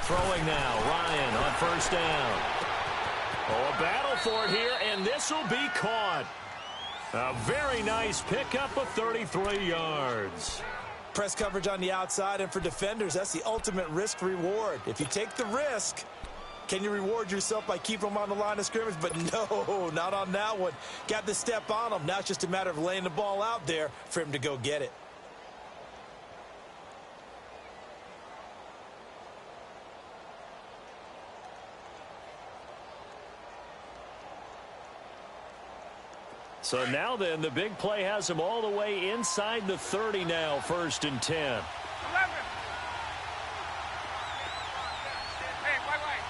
Throwing now, Ryan on first down. Oh, a battle for it here, and this will be caught. A very nice pickup of 33 yards. Press coverage on the outside, and for defenders, that's the ultimate risk-reward. If you take the risk, can you reward yourself by keeping them on the line of scrimmage? But no, not on that one. Got the step on them. Now it's just a matter of laying the ball out there for him to go get it. So now then, the big play has him all the way inside the 30 now, 1st and 10. 11. Hey, wait.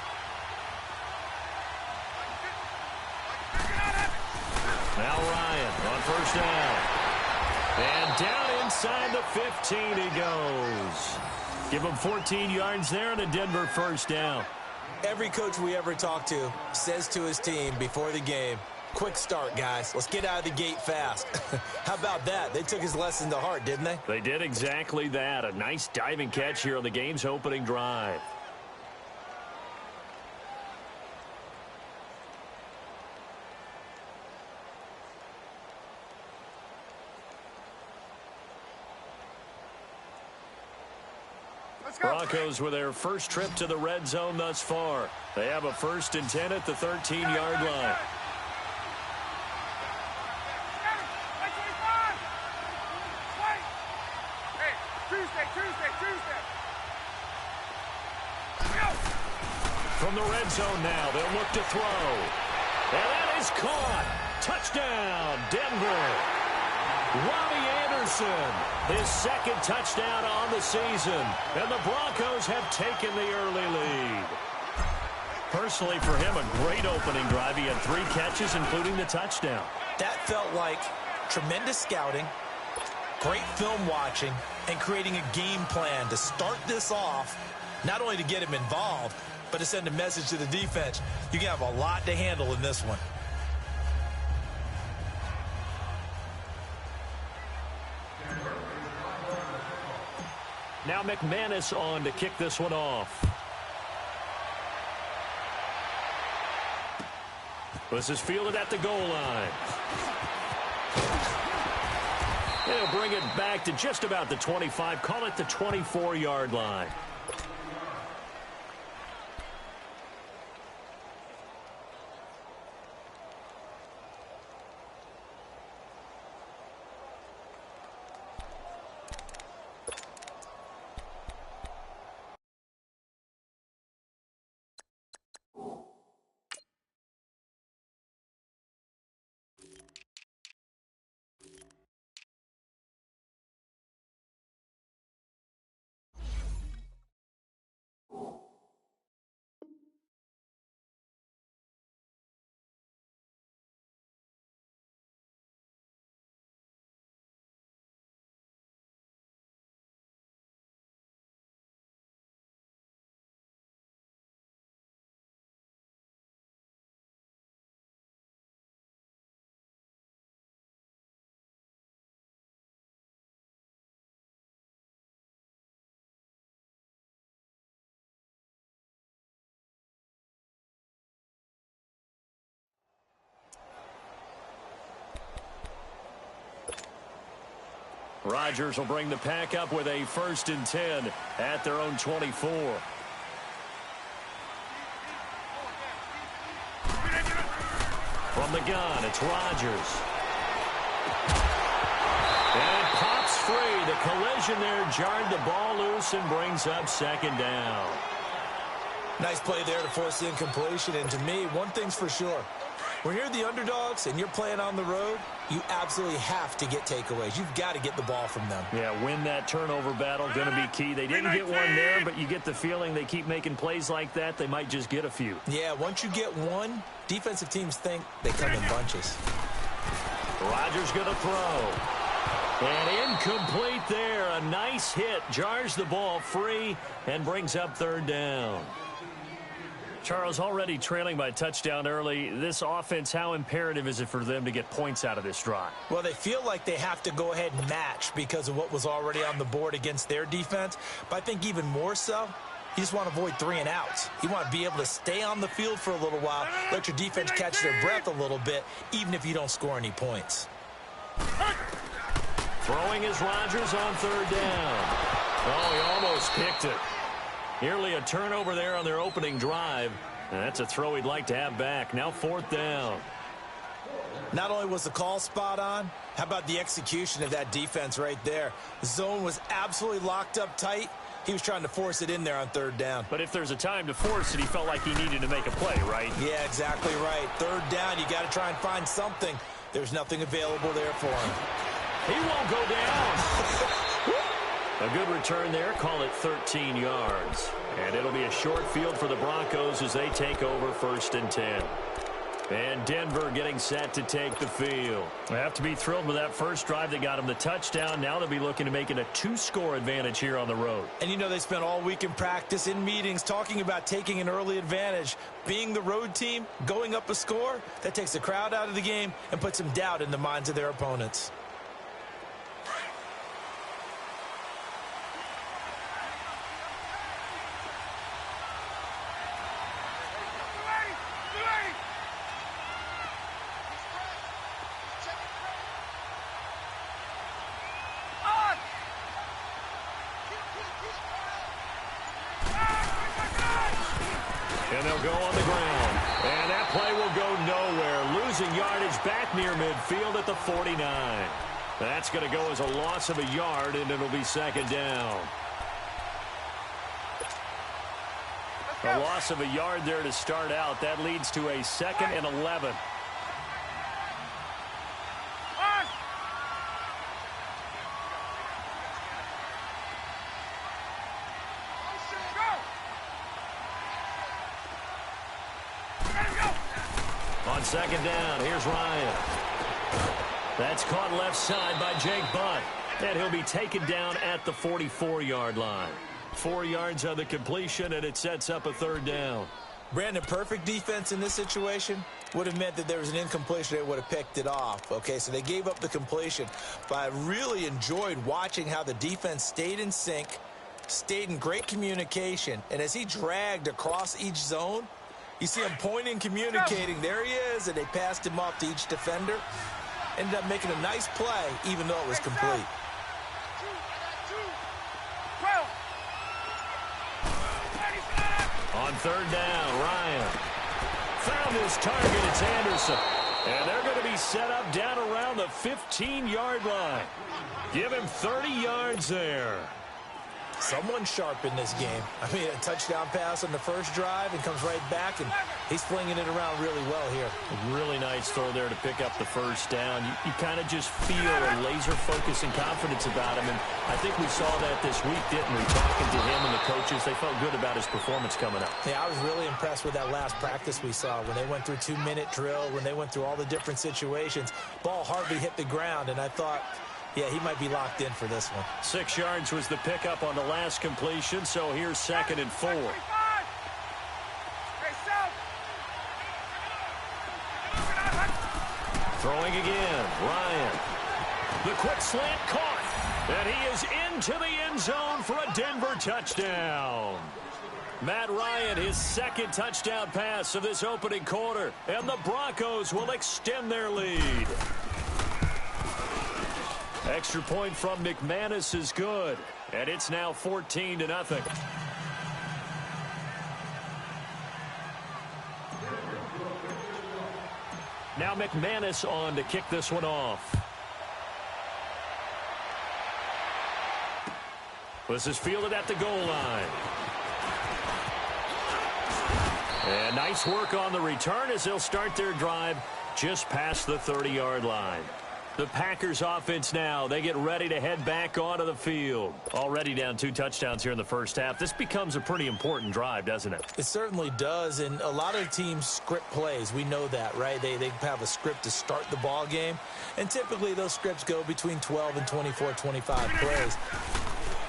Now Ryan on first down. And down inside the 15 he goes. Give him 14 yards there and a Denver first down. Every coach we ever talk to says to his team before the game, quick start, guys. Let's get out of the gate fast. How about that? They took his lesson to heart, didn't they? They did exactly that. A nice diving catch here on the game's opening drive. Broncos with their first trip to the red zone thus far. They have a 1st and 10 at the 13-yard line. From the red zone now, they'll look to throw. And that is caught. Touchdown, Denver. Robbie Anderson, his 2nd touchdown on the season. And the Broncos have taken the early lead. Personally, for him, a great opening drive. He had 3 catches, including the touchdown. That felt like tremendous scouting, great film watching, and creating a game plan to start this off, not only to get him involved, but to send a message to the defense. You can have a lot to handle in this one. Now McManus on to kick this one off. This is fielded at the goal line. They'll bring it back to just about the 25. Call it the 24-yard line. Rodgers will bring the pack up with a 1st and 10 at their own 24. From the gun, it's Rodgers. And it pops free. The collision there jarred the ball loose and brings up 2nd down. Nice play there to force the incompletion. And to me, one thing's for sure. When you're the underdogs and you're playing on the road, you absolutely have to get takeaways. You've got to get the ball from them. Yeah, win that turnover battle, going to be key. They didn't get one there, but you get the feeling they keep making plays like that, they might just get a few. Yeah, once you get one, defensive teams think they come in bunches. Rodgers going to throw. And incomplete there. A nice hit. Jars the ball free and brings up 3rd down. Charles, already trailing by a touchdown early. This offense, how imperative is it for them to get points out of this drive? Well, they feel like they have to go ahead and match because of what was already on the board against their defense. But I think even more so, You just want to avoid 3 and outs. You want to be able to stay on the field for a little while, let your defense catch their breath a little bit, even if you don't score any points. Throwing is Rodgers on 3rd down. Oh, he almost picked it. Nearly a turnover there on their opening drive. And that's a throw he'd like to have back. Now 4th down. Not only was the call spot on, how about the execution of that defense right there? The zone was absolutely locked up tight. He was trying to force it in there on 3rd down. But if there's a time to force it, he felt like he needed to make a play, right? Yeah, exactly right. 3rd down, you got to try and find something. There's nothing available there for him. He won't go down. A good return there. Call it 13 yards. And it'll be a short field for the Broncos as they take over 1st and 10. And Denver getting set to take the field. They have to be thrilled with that first drive that got them the touchdown. Now they'll be looking to make it a 2-score advantage here on the road. And you know they spent all week in practice, in meetings, talking about taking an early advantage. Being the road team, going up a score, that takes the crowd out of the game and puts some doubt in the minds of their opponents. And they'll go on the ground. And that play will go nowhere. Losing yardage back near midfield at the 49. That's going to go as a loss of a yard, and it'll be 2nd down. A loss of a yard there to start out. That leads to a 2nd and 11. On 2nd down, here's Ryan. That's caught left side by Jake Butt. And he'll be taken down at the 44-yard line. 4 yards on the completion, and it sets up a 3rd down. Brandon, perfect defense in this situation would have meant that there was an incompletion. They would have picked it off. Okay, so they gave up the completion. But I really enjoyed watching how the defense stayed in sync, stayed in great communication. And as he dragged across each zone, you see him pointing, communicating. There he is, and they passed him off to each defender. Ended up making a nice play, even though it was complete. On 3rd down, Ryan found his target. It's Anderson. And they're going to be set up down around the 15-yard line. Give him 30 yards there. Someone sharp in this game. I mean, a touchdown pass on the first drive and comes right back, and he's flinging it around really well here. A really nice throw there to pick up the 1st down. You kind of just feel a laser focus and confidence about him, and I think we saw that this week, didn't we? Talking to him and the coaches, they felt good about his performance coming up. Yeah, I was really impressed with that last practice we saw when they went through 2-minute drill, when they went through all the different situations. Ball hardly hit the ground, and I thought, yeah, he might be locked in for this one. 6 yards was the pickup on the last completion, so here's 2nd and 4. Throwing again, Ryan. The quick slant caught, and he is into the end zone for a Denver touchdown. Matt Ryan, his 2nd touchdown pass of this opening quarter, and the Broncos will extend their lead. Extra point from McManus is good, and it's now 14-0. Now McManus on to kick this one off. This is fielded at the goal line. And nice work on the return as they'll start their drive just past the 30-yard line. The Packers offense now, they get ready to head back onto the field. Already down 2 touchdowns here in the first half. This becomes a pretty important drive, doesn't it? It certainly does, and a lot of teams script plays. We know that, right? They have a script to start the ball game, and typically those scripts go between 12 and 24, 25 plays.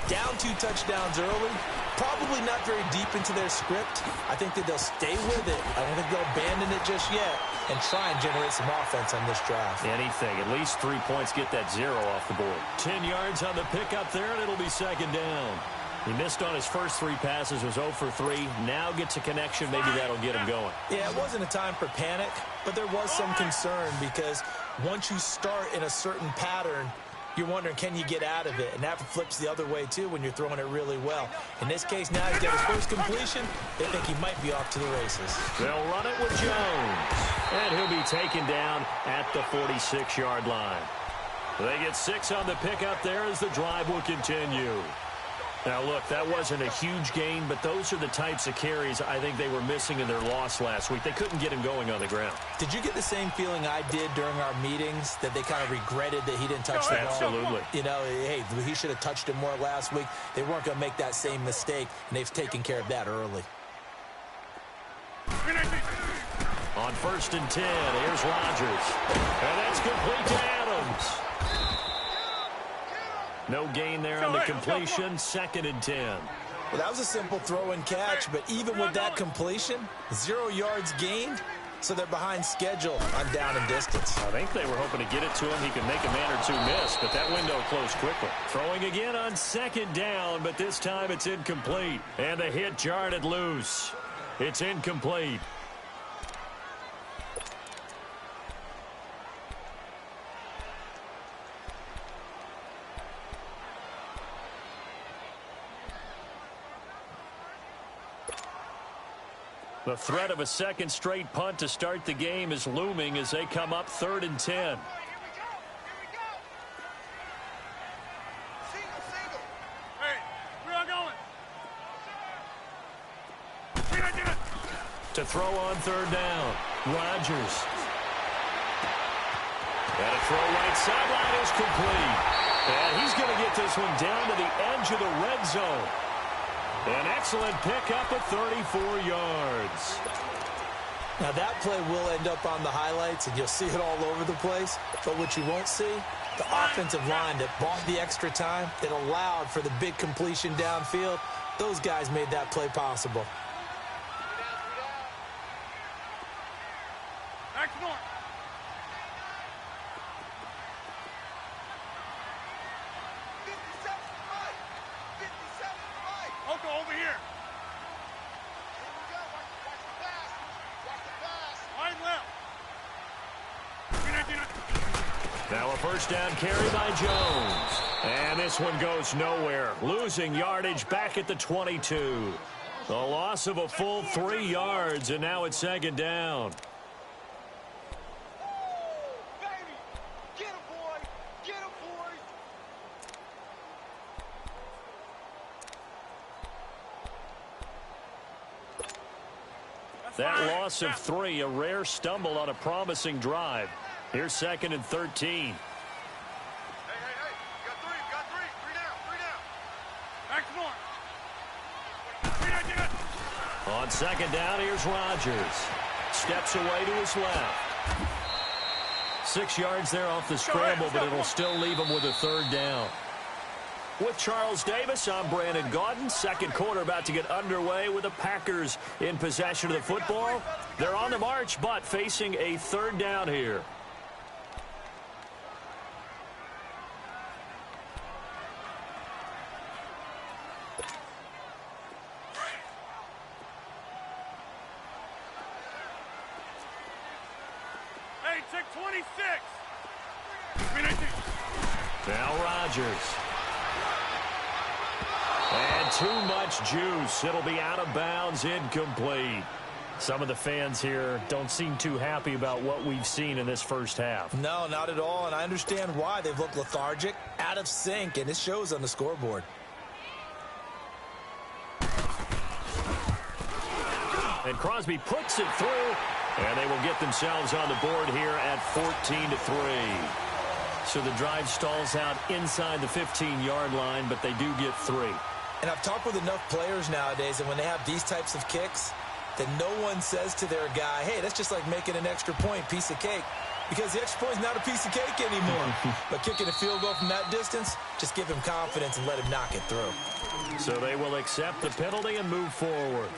Down 2 touchdowns early, probably not very deep into their script. I think that they'll stay with it. I don't think they'll abandon it just yet and try and generate some offense on this drive. Anything. At least 3 points, get that 0 off the board. 10 yards on the pickup there, and it'll be 2nd down. He missed on his first 3 passes, was 0 for 3. Now gets a connection. Maybe that'll get him going. Yeah, it wasn't a time for panic, but there was some concern because once you start in a certain pattern, you're wondering, can you get out of it? And that flips the other way, too, when you're throwing it really well. In this case, now he's got his first completion. They think he might be off to the races. They'll run it with Jones. And he'll be taken down at the 46-yard line. They get 6 on the pickup there as the drive will continue. Now, look, that wasn't a huge gain, but those are the types of carries I think they were missing in their loss last week. They couldn't get him going on the ground. Did you get the same feeling I did during our meetings, that they kind of regretted that he didn't touch the ball? Absolutely. You know, hey, he should have touched it more last week. They weren't going to make that same mistake, and they've taken care of that early. On 1st and 10, here's Rodgers. And that's complete to Adams. No gain there on the completion. 2nd and 10. Well, that was a simple throw and catch, but even with that completion, 0 yards gained, so they're behind schedule on down and distance. I think they were hoping to get it to him. He could make a man or 2 miss, but that window closed quickly. Throwing again on 2nd down, but this time it's incomplete. And the hit jarred it loose. It's incomplete. The threat of a second straight punt to start the game is looming as they come up 3rd and 10. To throw on 3rd down, Rodgers. And a throw right sideline is complete. And he's going to get this one down to the edge of the red zone. An excellent pickup of 34 yards. Now, that play will end up on the highlights, and you'll see it all over the place. But what you won't see, the offensive line that bought the extra time, that allowed for the big completion downfield, those guys made that play possible. Now a first down carry by Jones. And this one goes nowhere. Losing yardage back at the 22. A loss of a full 3 yards, and now it's 2nd down. That loss of 3, a rare stumble on a promising drive. Here's 2nd and 13. Hey. Got three. Three down. On 2nd down, here's Rodgers. Steps away to his left. 6 yards there off the scramble, but it'll still leave him with a 3rd down. With Charles Davis, I'm Brandon Gaudin. Second quarter about to get underway with the Packers in possession of the football. They're on the march, but facing a 3rd down here. Hey, check 26. Now Rodgers. And too much juice. It'll be out of bounds, incomplete. Some of the fans here don't seem too happy about what we've seen in this first half. No, not at all, and I understand why. They've looked lethargic, out of sync, and it shows on the scoreboard. And Crosby puts it through, and they will get themselves on the board here at 14-3. So the drive stalls out inside the 15-yard line, but they do get 3. And I've talked with enough players nowadays, and when they have these types of kicks, that no one says to their guy, hey, that's just like making an extra point, piece of cake. Because the extra point is not a piece of cake anymore. But kicking a field goal from that distance, just give him confidence and let him knock it through. So they will accept the penalty and move forward.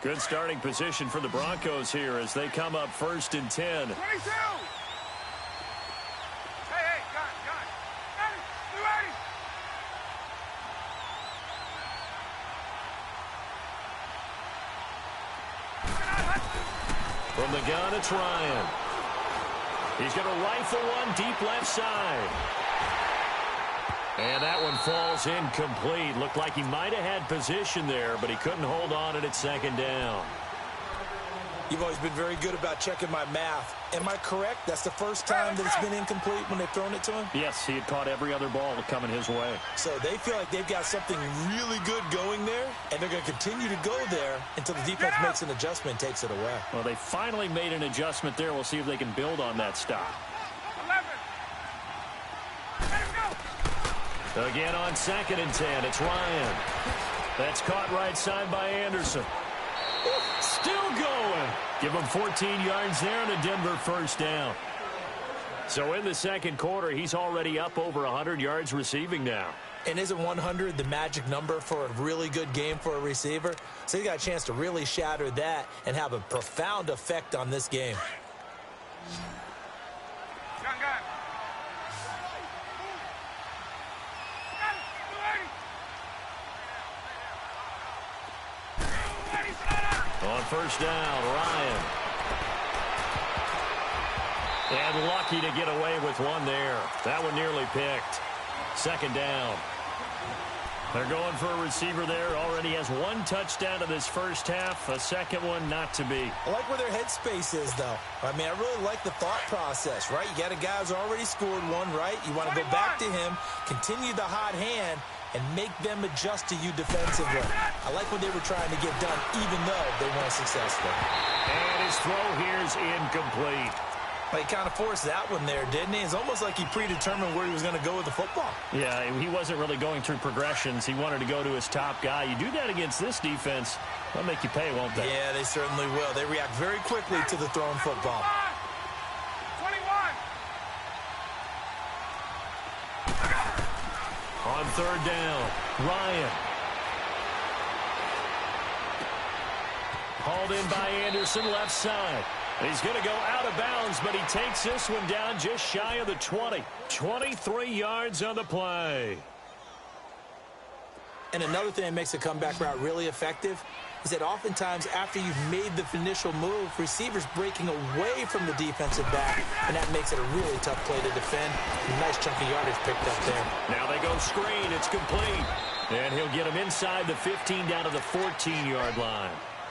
Good starting position for the Broncos here as they come up 1st and 10. 22. Hey, got it. You ready? From the gun, it's Ryan. He's going to rifle one deep left side. And that one falls incomplete. Looked like he might have had position there, but he couldn't hold on at 2nd down. You've always been very good about checking my math. Am I correct? That's the first time that it's been incomplete when they've thrown it to him? Yes, he had caught every other ball coming his way. So they feel like they've got something really good going there, and they're going to continue to go there until the defense makes an adjustment and takes it away. Well, they finally made an adjustment there. We'll see if they can build on that stop. 11. Again on 2nd and 10, it's Ryan. That's caught right side by Anderson. Still going. Give him 14 yards there and a Denver 1st down. So in the 2nd quarter, he's already up over 100 yards receiving now. And isn't 100 the magic number for a really good game for a receiver? So he got a chance to really shatter that and have a profound effect on this game. Gun. On 1st down, Ryan. And lucky to get away with one there. That one nearly picked. 2nd down. They're going for a receiver there. Already has 1 touchdown in this 1st half. A 2nd one not to be. I like where their headspace is, though. I mean, I really like the thought process, right? You got a guy who's already scored one, right? You want to go back to him, continue the hot hand, and make them adjust to you defensively. I like what they were trying to get done, even though they weren't successful. And his throw here is incomplete. Well, he kind of forced that one there, didn't he? It's almost like he predetermined where he was going to go with the football. Yeah, he wasn't really going through progressions. He wanted to go to his top guy. You do that against this defense, they'll make you pay, won't they? Yeah, they certainly will. They react very quickly to the thrown football. 21. On 3rd down, Ryan. Hauled in by Anderson, left side. He's going to go out of bounds, but he takes this one down just shy of the 20. 23 yards on the play. And another thing that makes a comeback route really effective is that oftentimes after you've made the initial move, receivers breaking away from the defensive back, and that makes it a really tough play to defend. Nice chunky yardage picked up there. Now they go screen. It's complete. And he'll get him inside the 15 down to the 14-yard line.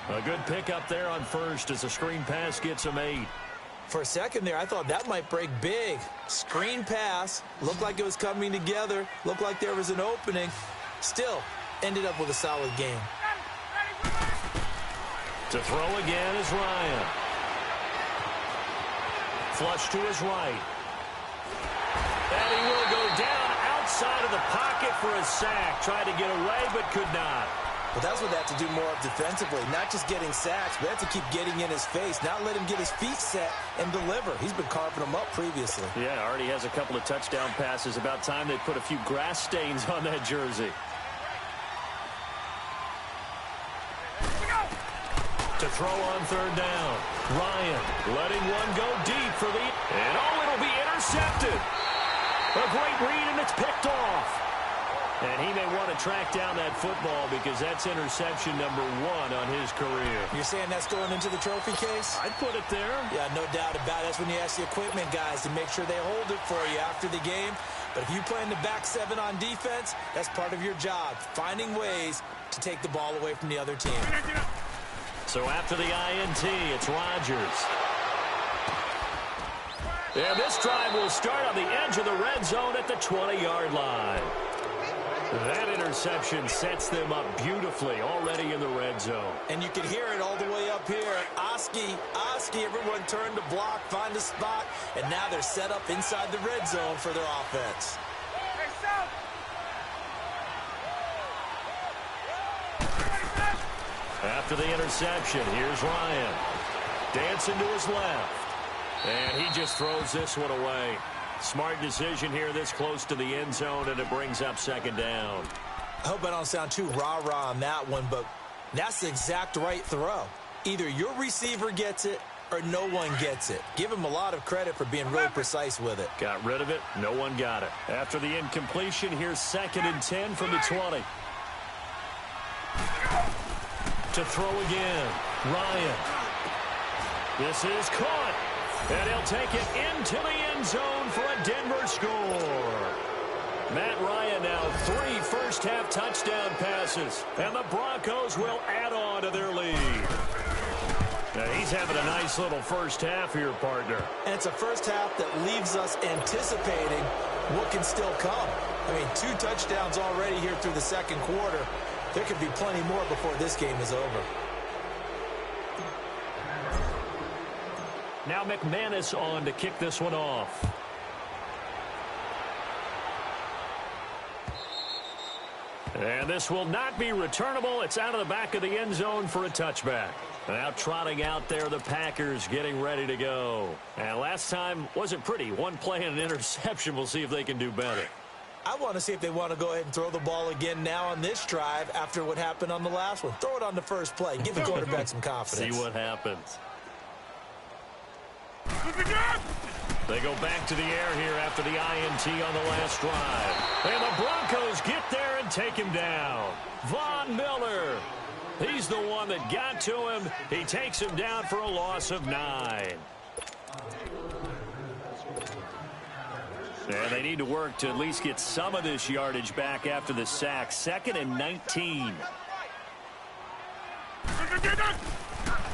A good pickup there on 1st as the screen pass gets him 8. For a second there, I thought that might break big. Screen pass. Looked like it was coming together. Looked like there was an opening. Still, ended up with a solid game. To throw again is Ryan. Flush to his right. And he will go down outside of the pocket for a sack. Tried to get away, but could not. But that's what they have to do more of defensively. Not just getting sacks, but they have to keep getting in his face. Not let him get his feet set and deliver. He's been carving them up previously. Yeah, already has a couple of touchdown passes. About time they put a few grass stains on that jersey. To throw on 3rd down. Ryan letting one go deep for the... And it'll be intercepted. A great read, and it's picked off. And he may want to track down that football because that's interception number 1 on his career. You're saying that's going into the trophy case? I'd put it there. Yeah, no doubt about it. That's when you ask the equipment guys to make sure they hold it for you after the game. But if you play in the back 7 on defense, that's part of your job, finding ways to take the ball away from the other team. So after the INT, it's Rodgers. And this drive will start on the edge of the red zone at the 20-yard line. That interception sets them up beautifully already in the red zone. And you can hear it all the way up here. Oski, everyone turned to block, find a spot, and now they're set up inside the red zone for their offense. After the interception, here's Ryan. Dancing to his left. And he just throws this one away. Smart decision here this close to the end zone, and it brings up 2nd down. I hope I don't sound too rah-rah on that one, but That's the exact right throw. Either your receiver gets it or no one gets it. Give him a lot of credit for being really precise with it. Got rid of it. No one got it. After the incompletion, here's 2nd and 10 from the 20. To throw again. Ryan. This is caught. And he'll take it into the end zone for a Denver score. Matt Ryan now 3 first-half touchdown passes. And the Broncos will add on to their lead. Now he's having a nice little first half here, partner. And it's a first half that leaves us anticipating what can still come. I mean, 2 touchdowns already here through the second quarter. There could be plenty more before this game is over. Now McManus on to kick this one off. And this will not be returnable. It's out of the back of the end zone for a touchback. Now trotting out there, the Packers getting ready to go. And last time wasn't pretty. 1 play and an interception. We'll see if they can do better. I want to see if they want to go ahead and throw the ball again now on this drive after what happened on the last one. Throw it on the first play. Give the quarterback some confidence. See what happens. They go back to the air here after the INT on the last drive. And the Broncos get there and take him down. Von Miller. He's the one that got to him. He takes him down for a loss of 9. And they need to work to at least get some of this yardage back after the sack. 2nd and 19.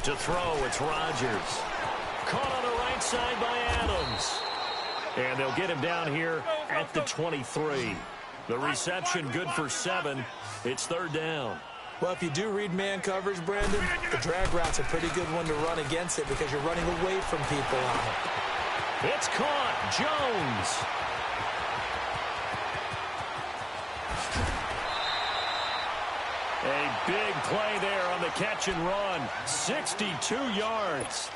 To throw, it's Rodgers. Caught on the right side by Adams. And they'll get him down here at the 23. The reception good for 7. It's 3rd down. Well, if you do read man coverage, Brandon, the drag route's a pretty good one to run against it because you're running away from people on it. It's caught. Jones. A big play there on the catch and run. 62 yards.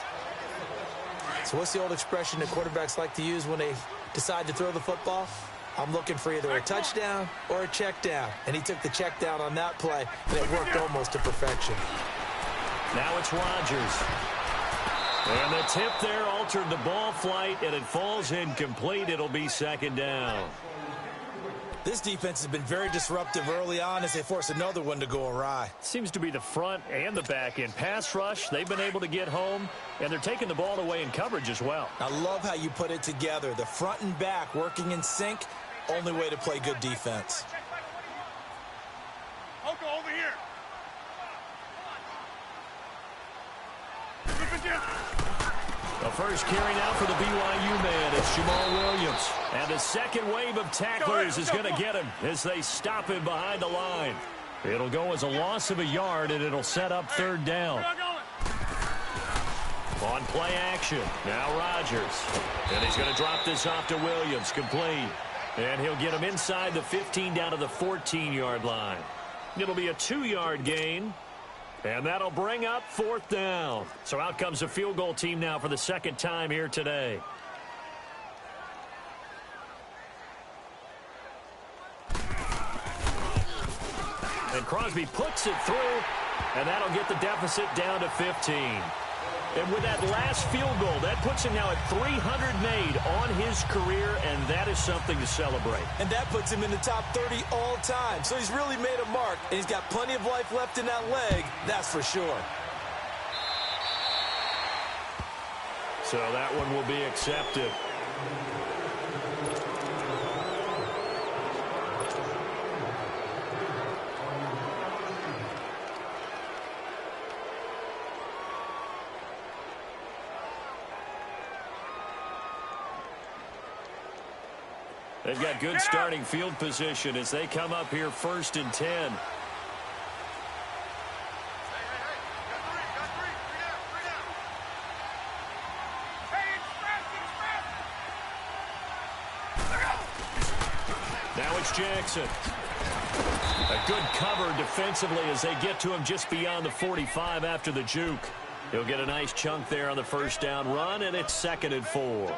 So what's the old expression that quarterbacks like to use when they decide to throw the football? I'm looking for either a touchdown or a check down. And he took the check down on that play, and it worked almost to perfection. Now it's Rodgers. And the tip there altered the ball flight, and it falls incomplete. It'll be 2nd down. This defense has been very disruptive early on as they force another one to go awry. Seems to be the front and the back end. Pass rush, they've been able to get home, and they're taking the ball away in coverage as well. I love how you put it together. The front and back working in sync, only way to play good defense. Oko, over here. The first carry now for the BYU man. It's Jamal Williams. And the second wave of tacklers is going to get him as they stop him behind the line. It'll go as a loss of a yard, and it'll set up 3rd down. On play action. Now Rodgers. And he's going to drop this off to Williams. Complete. And he'll get him inside the 15 down to the 14-yard line. It'll be a 2-yard gain. And that'll bring up 4th down. So out comes the field goal team now for the 2nd time here today. And Crosby puts it through, and that'll get the deficit down to 15. And with that last field goal, that puts him now at 300 made on his career, and that is something to celebrate. And that puts him in the top 30 all time. So he's really made a mark, and he's got plenty of life left in that leg, that's for sure. So that one will be accepted. They've got good starting field position as they come up here 1st and 10. Now it's Jackson. A good cover defensively as they get to him just beyond the 45 after the juke. He'll get a nice chunk there on the 1st down run, and it's 2nd and 4.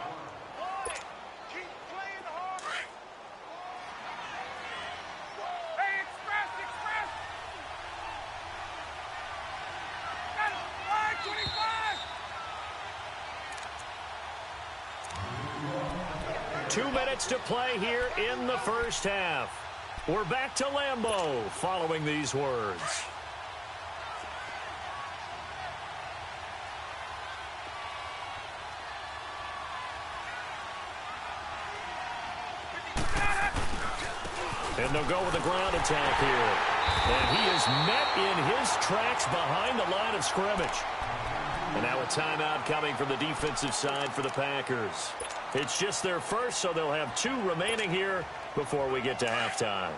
2 minutes to play here in the first half. We're back to Lambeau following these words. And they'll go with a ground attack here. And he is met in his tracks behind the line of scrimmage. And now a timeout coming from the defensive side for the Packers. It's just their first, so they'll have 2 remaining here before we get to halftime.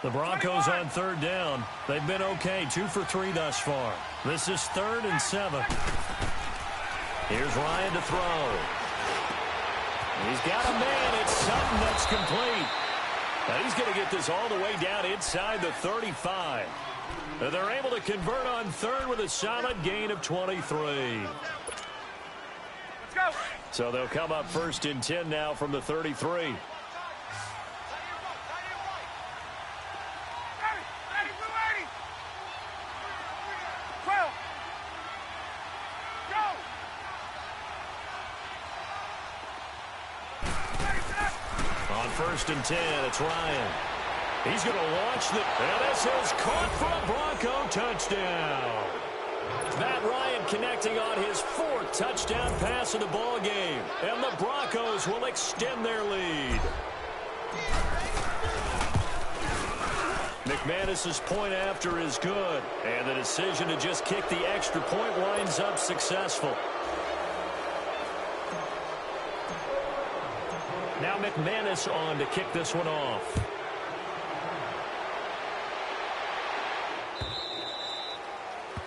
The Broncos on third down. They've been okay, 2 for 3 thus far. This is 3rd and 7. Here's Ryan to throw. He's got a man. It's something that's complete. Now he's going to get this all the way down inside the 35. And they're able to convert on 3rd with a solid gain of 23. Let's go. So they'll come up 1st and 10 now from the 33. On 1st and 10, it's Ryan. He's going to launch the... And this is caught for a Bronco touchdown. Matt Ryan connecting on his 4th touchdown pass of the ball game. And the Broncos will extend their lead. McManus's point after is good. And the decision to just kick the extra point winds up successful. Now McManus on to kick this one off.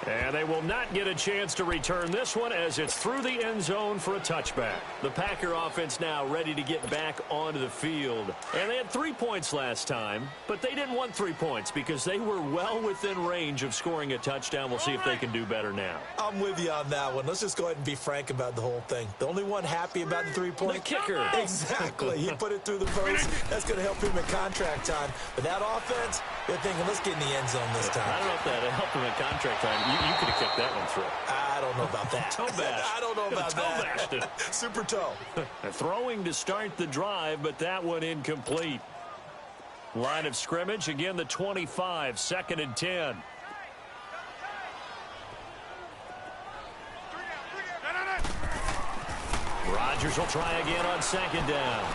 And they will not get a chance to return this one as it's through the end zone for a touchback. The Packer offense now ready to get back onto the field. And they had 3 points last time, but they didn't want 3 points because they were well within range of scoring a touchdown. We'll see if they can do better now. I'm with you on that one. Let's just go ahead and be frank about the whole thing. The only one happy about the 3-point... The kicker. Exactly. He put it through the post. That's going to help him in contract time. But that offense, they're thinking, let's get in the end zone this time. I don't know if that helped him in contract time. You could have kicked that one through. I don't know about that. Toe bash. I don't know about that. Toe bashed. Super toe. Throwing to start the drive, but that one incomplete. Line of scrimmage, again the 25, 2nd and 10. Rodgers will try again on 2nd down.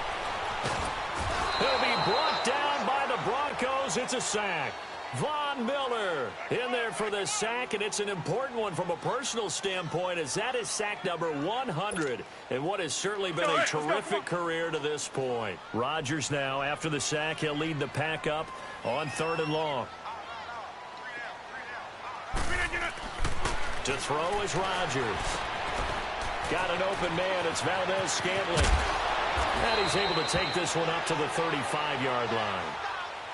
He'll be brought down by the Broncos. It's a sack. Von Miller in there for the sack, and it's an important one from a personal standpoint as that is sack number 100 and what has certainly been a terrific career to this point. Rodgers now, after the sack, he'll lead the pack up on 3rd and long. To throw is Rodgers. Got an open man. It's Valdez-Scantling. And he's able to take this one up to the 35-yard line.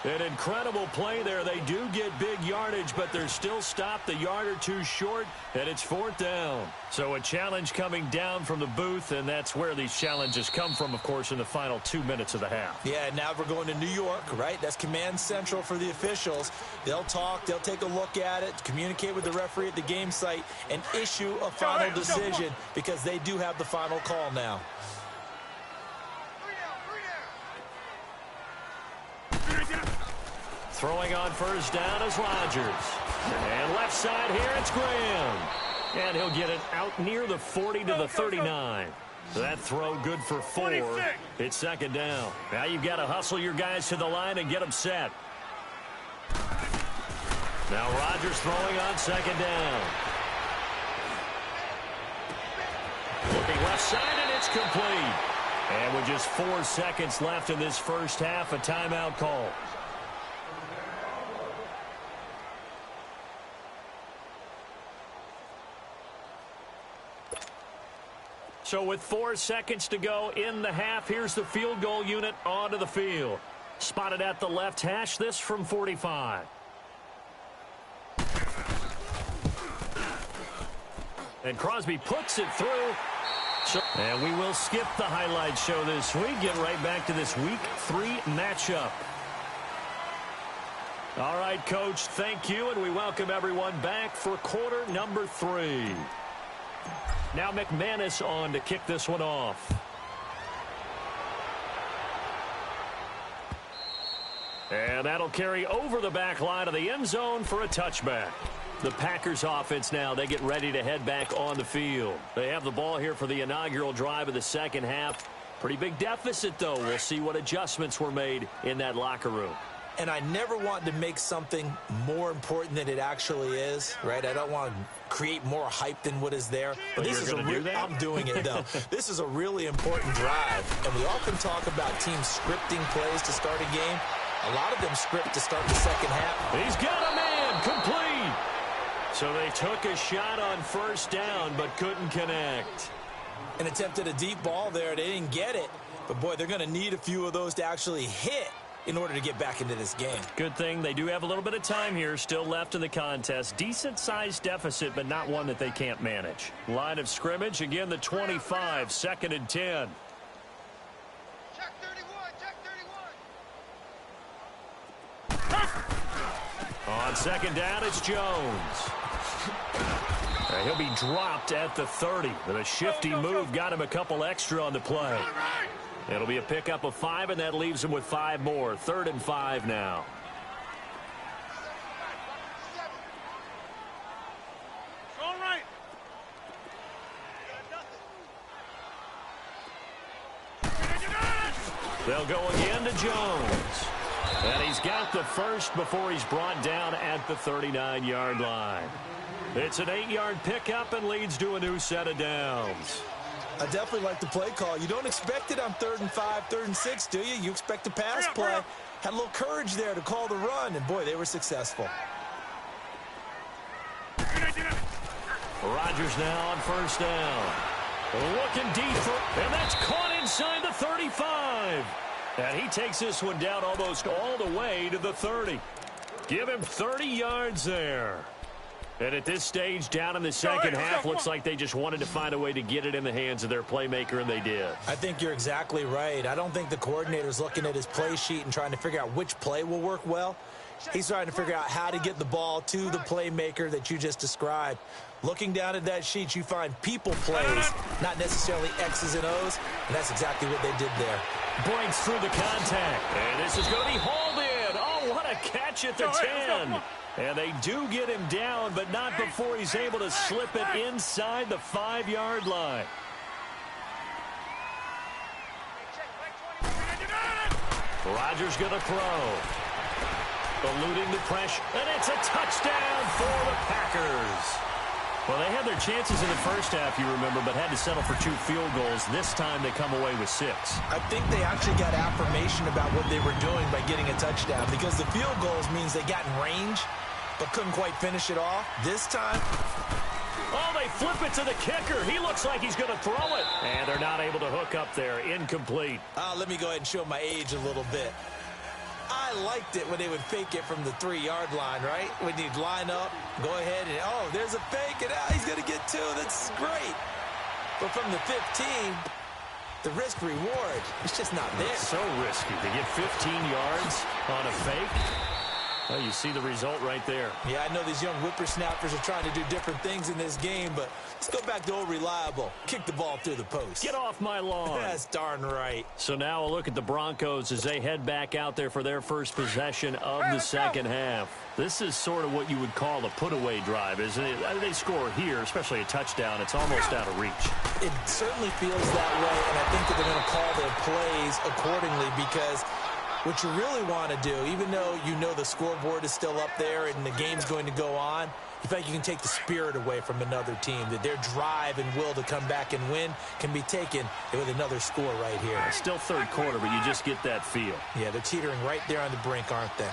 An incredible play there. They do get big yardage, but they're still stopped a yard or 2 short, and it's 4th down. So a challenge coming down from the booth, and that's where these challenges come from, of course, in the final 2 minutes of the half. Yeah, now we're going to New York, right? That's command central for the officials. They'll talk, they'll take a look at it, communicate with the referee at the game site, and issue a final decision because they do have the final call now. Throwing on 1st down is Rodgers. And left side here, it's Graham. And he'll get it out near the 40 to the 39. That throw good for 4. It's 2nd down. Now you've got to hustle your guys to the line and get them set. Now Rodgers throwing on 2nd down. Looking left side, and it's complete. And with just 4 seconds left in this first half, a timeout call. So with 4 seconds to go in the half, here's the field goal unit onto the field. Spotted at the left hash, this from 45. And Crosby puts it through. And we will skip the highlight show this week. Get right back to this Week 3 matchup. All right, Coach, thank you, and we welcome everyone back for quarter number 3. Now McManus on to kick this one off. And that'll carry over the back line of the end zone for a touchback. The Packers offense now, they get ready to head back on the field. They have the ball here for the inaugural drive of the second half. Pretty big deficit, though. We'll see what adjustments were made in that locker room. And I never want to make something more important than it actually is, right? I don't want to create more hype than what is there. But this is I'm doing it, though. This is a really important drive. And we often talk about teams scripting plays to start a game. A lot of them script to start the second half. He's got a man complete. So they took a shot on first down but couldn't connect. And attempted a deep ball there. They didn't get it. But, boy, they're going to need a few of those to actually hit in order to get back into this game. Good thing they do have a little bit of time here still left in the contest. Decent-sized deficit, but not one that they can't manage. Line of scrimmage, again, the 25, 2nd and 10. Check 31, check 31. On second down, it's Jones. He'll be dropped at the 30. But a shifty move got him a couple extra on the play. It'll be a pickup of 5, and that leaves him with 5 more. 3rd and 5 now. All right. They'll go again to Jones. And he's got the first before he's brought down at the 39-yard line. It's an 8-yard pickup and leads to a new set of downs. I definitely like the play call. You don't expect it on 3rd and 5, 3rd and 6, do you? You expect a pass play. Had a little courage there to call the run, and, boy, they were successful. Rodgers now on first down. Looking deep, and that's caught inside the 35. And he takes this one down almost all the way to the 30. Give him 30 yards there. And at this stage, down in the second half, looks like they just wanted to find a way to get it in the hands of their playmaker, and they did. I think you're exactly right. I don't think the coordinator's looking at his play sheet and trying to figure out which play will work well. He's trying to figure out how to get the ball to the playmaker that you just described. Looking down at that sheet, you find people plays, not necessarily X's and O's, and that's exactly what they did there. Breaks through the contact, and this is going to be hauled in. Oh, what a catch at the 10. And they do get him down, but not before he's able to slip it inside the 5-yard line. Rodgers going to throw. Eluding the pressure, and it's a touchdown for the Packers. Well, they had their chances in the first half, you remember, but had to settle for 2 field goals. This time they come away with 6. I think they actually got affirmation about what they were doing by getting a touchdown, because the field goals means they got in range but couldn't quite finish it off. This time, oh, they flip it to the kicker. He looks like he's going to throw it. And they're not able to hook up there. Incomplete. let me go ahead and show my age a little bit. I liked it when they would fake it from the 3-yard line, right? When you'd line up, go ahead, and, oh, there's a fake, and he's going to get 2. That's great. But from the 15, the risk-reward, it's just not there. It's so risky to get 15 yards on a fake. Well, you see the result right there. Yeah, I know these young whippersnappers are trying to do different things in this game, but let's go back to old reliable. Kick the ball through the post. Get off my lawn. That's darn right. So now a look at the Broncos as they head back out there for their first possession of the second half. This is sort of what you would call a put-away drive, isn't it? They score here, especially a touchdown. It's almost out of reach. It certainly feels that way, and I think that they're going to call their plays accordingly, because what you really want to do, even though you know the scoreboard is still up there and the game's going to go on, you feel like you can take the spirit away from another team, that their drive and will to come back and win can be taken with another score right here. It's still third quarter, but you just get that feel. Yeah, they're teetering right there on the brink, aren't they?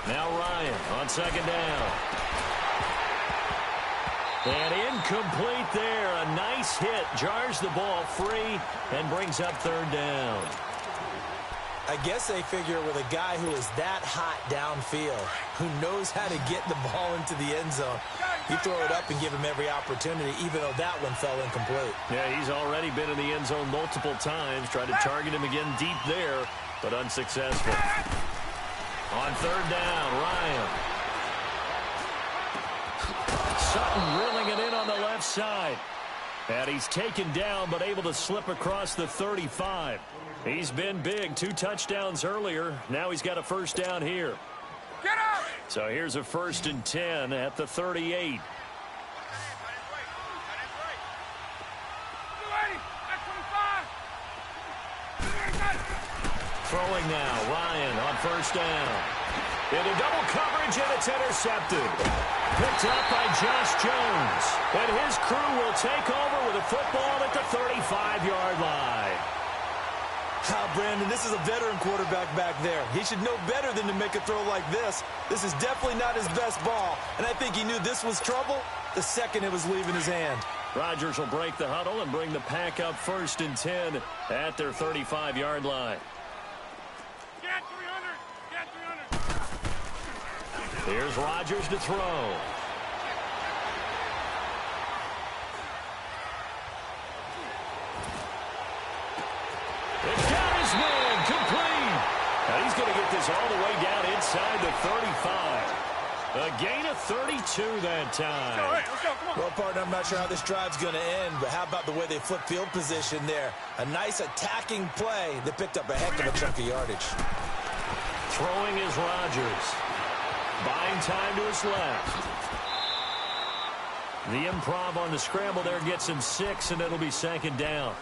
Now Ryan on second down. And incomplete there. A nice hit. Jars the ball free and brings up 3rd down. I guess they figure with a guy who is that hot downfield, who knows how to get the ball into the end zone, you throw it up and give him every opportunity, even though that one fell incomplete. Yeah, he's already been in the end zone multiple times. Tried to target him again deep there, but unsuccessful. On 3rd down, Ryan. Sutton reeling it in on the left side. And he's taken down but able to slip across the 35. He's been big. 2 touchdowns earlier. Now he's got a first down here. Get up! So here's a 1st and 10 at the 38. Throwing now, Ryan on first down. Into double coverage, and it's intercepted. Picked up by Josh Jones. And his crew will take over with a football at the 35-yard line. Brandon, this is a veteran quarterback back there. He should know better than to make a throw like this. This is definitely not his best ball, and I think he knew this was trouble the second it was leaving his hand. Rodgers will break the huddle and bring the pack up 1st and 10 at their 35-yard line. Get 300! Get 300! Here's Rodgers to throw. It's got his man, complete. And he's going to get this all the way down inside the 35. A gain of 32 that time. Let's go, come on. Well, partner, I'm not sure how this drive's going to end, but how about the way they flip field position there? A nice attacking play that picked up a heck of a chunk of yardage. Throwing is Rodgers. Buying time to his left. The improv on the scramble there gets him 6, and it'll be 2nd down.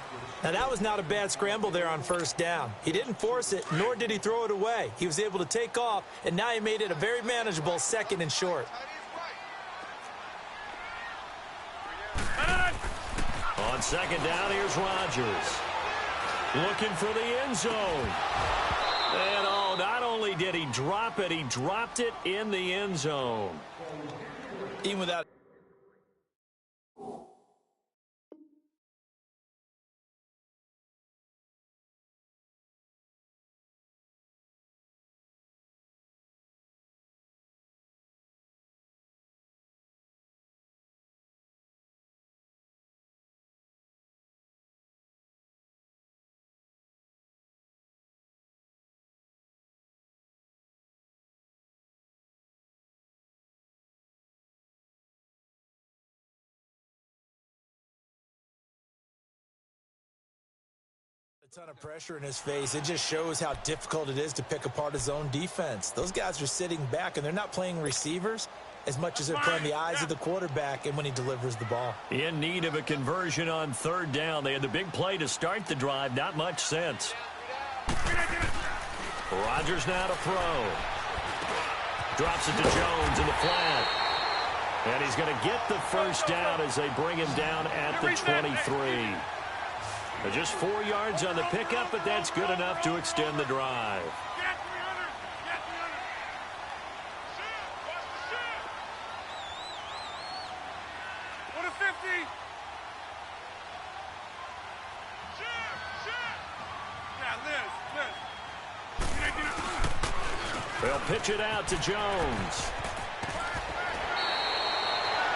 Now, that was not a bad scramble there on first down. He didn't force it, nor did he throw it away. He was able to take off, and now he made it a very manageable 2nd and short. On 2nd down, here's Rodgers. Looking for the end zone. And not only did he drop it, he dropped it in the end zone. Even without... A ton of pressure in his face. It just shows how difficult it is to pick apart his own defense. Those guys are sitting back, and they're not playing receivers as much as they're playing the eyes of the quarterback and when he delivers the ball. In need of a conversion on 3rd down. They had the big play to start the drive. Not much sense. Rodgers now to throw. Drops it to Jones in the flat. And he's going to get the first down as they bring him down at the 23. Just 4 yards on the pickup, but that's good enough to extend the drive. Get 300! Get 300! What a 50! Yeah, Liz. They'll pitch it out to Jones.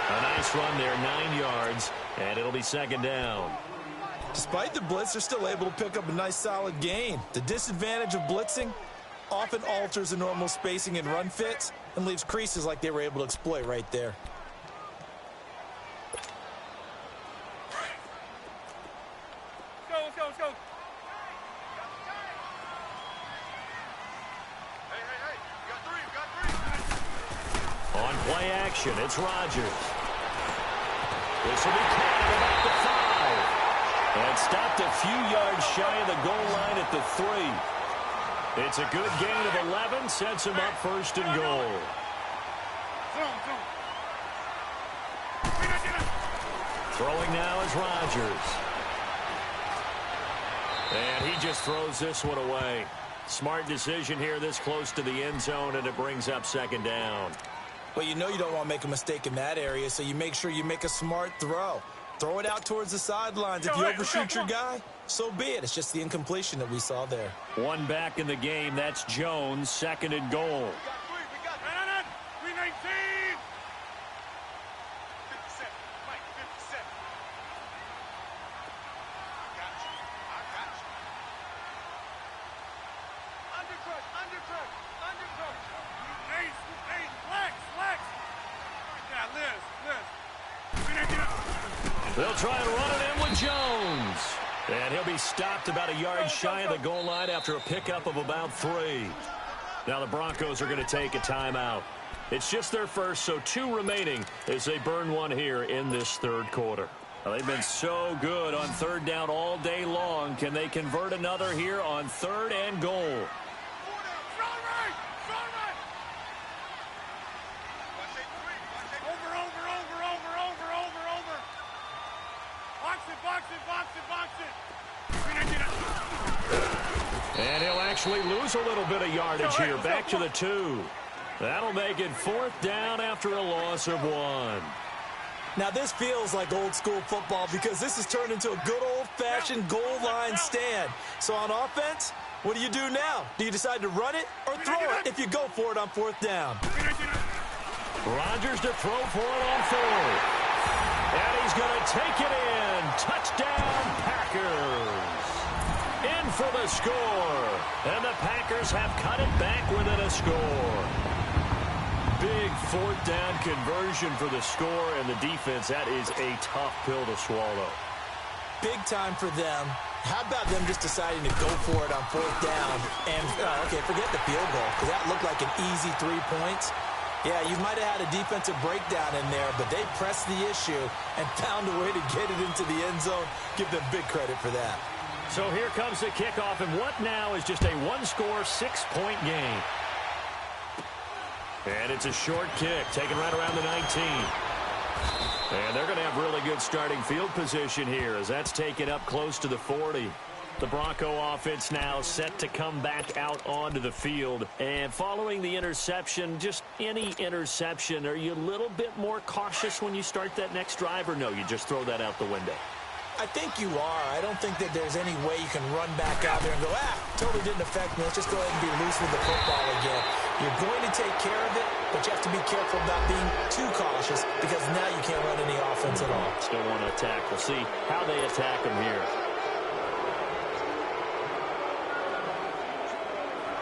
A nice run there, 9 yards, and it'll be 2nd down. Despite the blitz, they're still able to pick up a nice solid gain. The disadvantage of blitzing often alters the normal spacing and run fits and leaves creases like they were able to exploit right there. Let's go. Hey, you got three. On play action, it's Rodgers. This will be caught at about the 5. And stopped a few yards shy of the goal line at the 3. It's a good gain of 11, sets him up 1st and goal. Throwing now is Rodgers. And he just throws this one away. Smart decision here this close to the end zone, and it brings up 2nd down. Well, you know you don't want to make a mistake in that area, so you make sure you make a smart throw. Throw it out towards the sidelines. If you overshoot your guy, so be it. It's just the incompletion that we saw there. One back in the game. That's Jones, 2nd and goal. We got 319. 57. Mike, 57. I got you. Undercut. Hey, flex. Yeah, Liz. They'll try and run it in with Jones. And he'll be stopped about a yard shy of the goal line after a pickup of about 3. Now the Broncos are going to take a timeout. It's just their first, so 2 remaining as they burn one here in this third quarter. Well, they've been so good on third down all day long. Can they convert another here on 3rd and goal? And he'll actually lose a little bit of yardage here. Back to the 2. That'll make it 4th down after a loss of 1. Now, this feels like old-school football because this has turned into a good old-fashioned goal line stand. So on offense, what do you do now? Do you decide to run it or throw it if you go for it on 4th down? Rodgers to throw for it on 4th. And he's going to take it in. Touchdown, Packers. In for the score. And the Packers have cut it back within a score. Big 4th down conversion for the score, and the defense, that is a tough pill to swallow. Big time for them. How about them just deciding to go for it on 4th down? And, okay, forget the field goal, because that looked like an easy 3 points. Yeah, you might have had a defensive breakdown in there, but they pressed the issue and found a way to get it into the end zone. Give them big credit for that. So here comes the kickoff, and what now is just a 1-score, 6-point game. And it's a short kick, taken right around the 19. And they're going to have really good starting field position here as that's taken up close to the 40. The Bronco offense now set to come back out onto the field. And following the interception, just any interception, are you a little bit more cautious when you start that next drive, or no, you just throw that out the window? I think you are. I don't think that there's any way you can run back out there and go, totally didn't affect me. Let's just go ahead and be loose with the football again. You're going to take care of it, but you have to be careful about being too cautious because now you can't run any offense at all. Still want to attack. We'll see how they attack them here.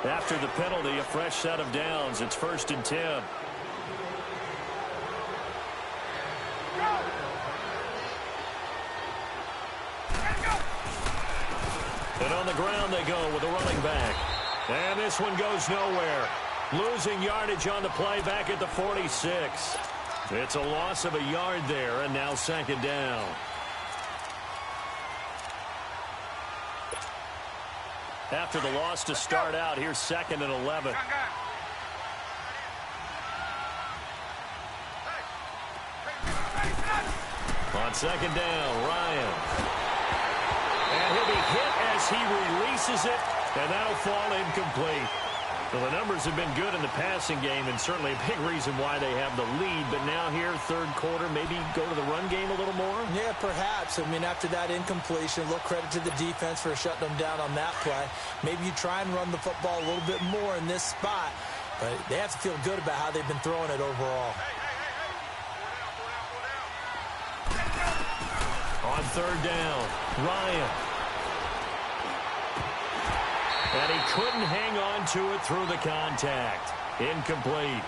After the penalty, a fresh set of downs. It's 1st and 10. And on the ground they go with a running back. And this one goes nowhere. Losing yardage on the play back at the 46. It's a loss of a yard there, and now 2nd down. After the loss to start out, here's 2nd and 11. On 2nd down, Ryan. And he'll be hit as he releases it, and that'll fall incomplete. Well, the numbers have been good in the passing game, and certainly a big reason why they have the lead. But now here, 3rd quarter, maybe go to the run game a little more? Yeah, perhaps. I mean, after that incompletion, a little credit to the defense for shutting them down on that play. Maybe you try and run the football a little bit more in this spot. But they have to feel good about how they've been throwing it overall. On 3rd down, Ryan. And he couldn't hang on to it through the contact. Incomplete.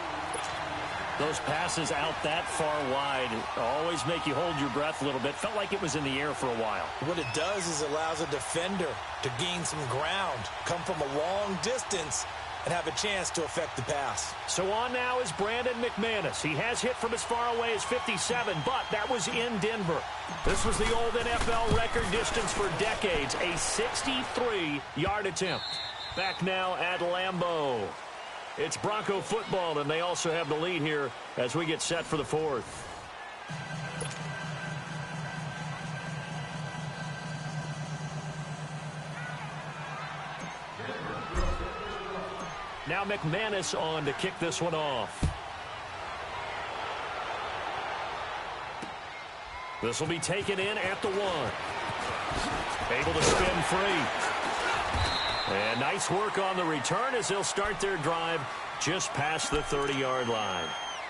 Those passes out that far wide always make you hold your breath a little bit. Felt like it was in the air for a while. What it does is allows a defender to gain some ground, come from a long distance, and have a chance to affect the pass. So on now is Brandon McManus. He has hit from as far away as 57, but that was in Denver. This was the old NFL record distance for decades, a 63-yard attempt. Back now at Lambeau. It's Bronco football, and they also have the lead here as we get set for the 4th. Now McManus on to kick this one off. This will be taken in at the 1. Able to spin free. And nice work on the return as they'll start their drive just past the 30-yard line.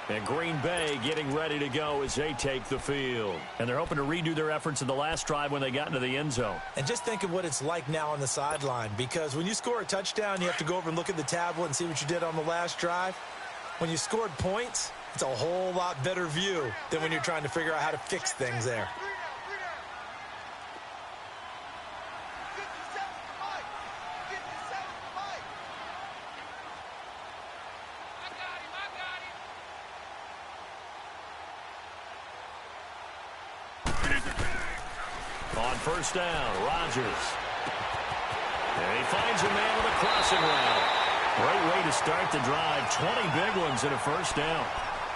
And Green Bay getting ready to go as they take the field. And they're hoping to redo their efforts in the last drive when they got into the end zone. And just think of what it's like now on the sideline, because when you score a touchdown, you have to go over and look at the tablet and see what you did on the last drive. When you scored points, it's a whole lot better view than when you're trying to figure out how to fix things there. On first down, Rodgers. And he finds a man with a crossing route. Great way to start the drive. 20 big ones and a first down.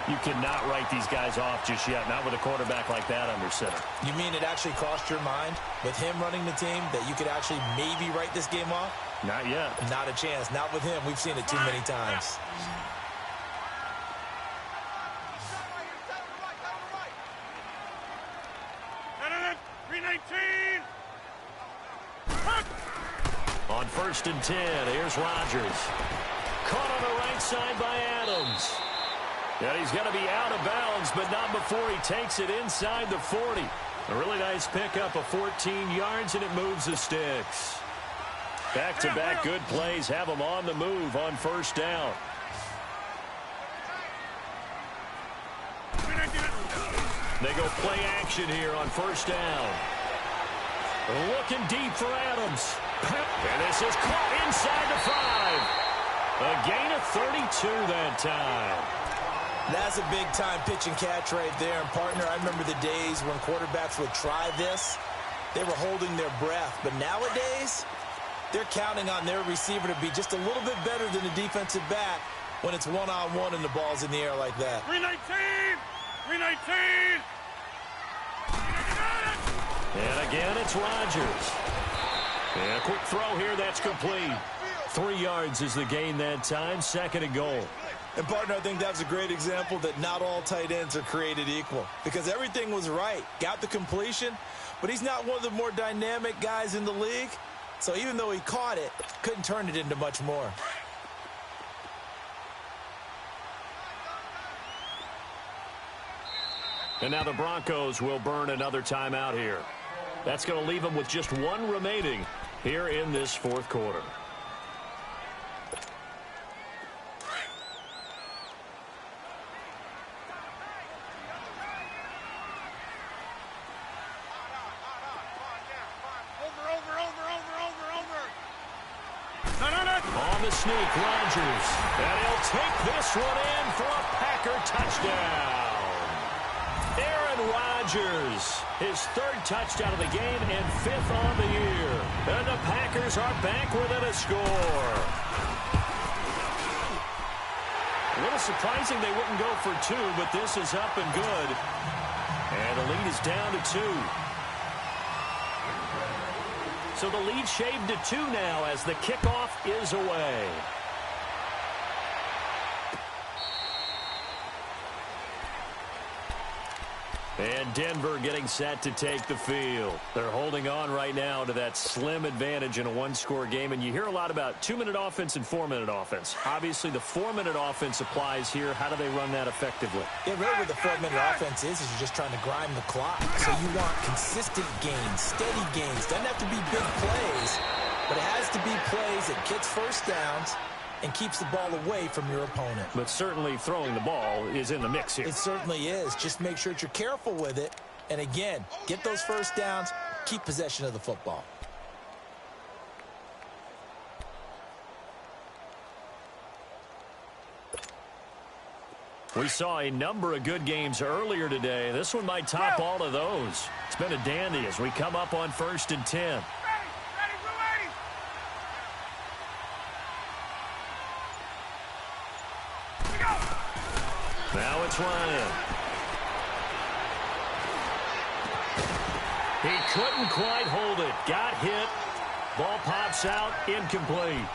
You cannot write these guys off just yet, not with a quarterback like that under center. You mean it actually crossed your mind with him running the team that you could actually maybe write this game off? Not yet. Not a chance. Not with him. We've seen it too many times. On first and 10, here's Rodgers. Caught on the right side by Adams. And he's going to be out of bounds, but not before he takes it inside the 40. A really nice pickup of 14 yards, and it moves the sticks. Back-to-back good plays have him on the move on first down. They go play action here on first down. Looking deep for Adams. And this is caught inside the 5. A gain of 32 that time. That's a big-time pitch and catch right there. And, partner, I remember the days when quarterbacks would try this. They were holding their breath. But nowadays, they're counting on their receiver to be just a little bit better than the defensive back when it's one-on-one and the ball's in the air like that. 319! 319! And again, it's Rodgers. And a quick throw here, that's complete. 3 yards is the gain that time, second and goal. And, partner, I think that was a great example that not all tight ends are created equal. Because everything was right. Got the completion, but he's not one of the more dynamic guys in the league. So even though he caught it, couldn't turn it into much more. And now the Broncos will burn another timeout here. That's going to leave them with just one remaining here in this fourth quarter. On the sneak, Rodgers. And he'll take this one in for a Packer touchdown. Aaron Rodgers, his third touchdown of the game and 5th on the year. And the Packers are back within a score. A little surprising they wouldn't go for 2, but this is up and good. And the lead is down to 2. So the lead shaved to 2 now as the kickoff is away. And Denver getting set to take the field. They're holding on right now to that slim advantage in a one-score game. And you hear a lot about 2-minute offense and 4-minute offense. Obviously, the 4-minute offense applies here. How do they run that effectively? Yeah, really what the 4-minute offense is you're just trying to grind the clock. So you want consistent gains, steady gains. Doesn't have to be big plays, but it has to be plays that gets first downs and keeps the ball away from your opponent. But certainly throwing the ball is in the mix here. It certainly is. Just make sure that you're careful with it. And again, get those first downs, keep possession of the football. We saw a number of good games earlier today. This one might top all of those. It's been a dandy as we come up on first and 10. Now it's Ryan. He couldn't quite hold it. Got hit. Ball pops out. Incomplete.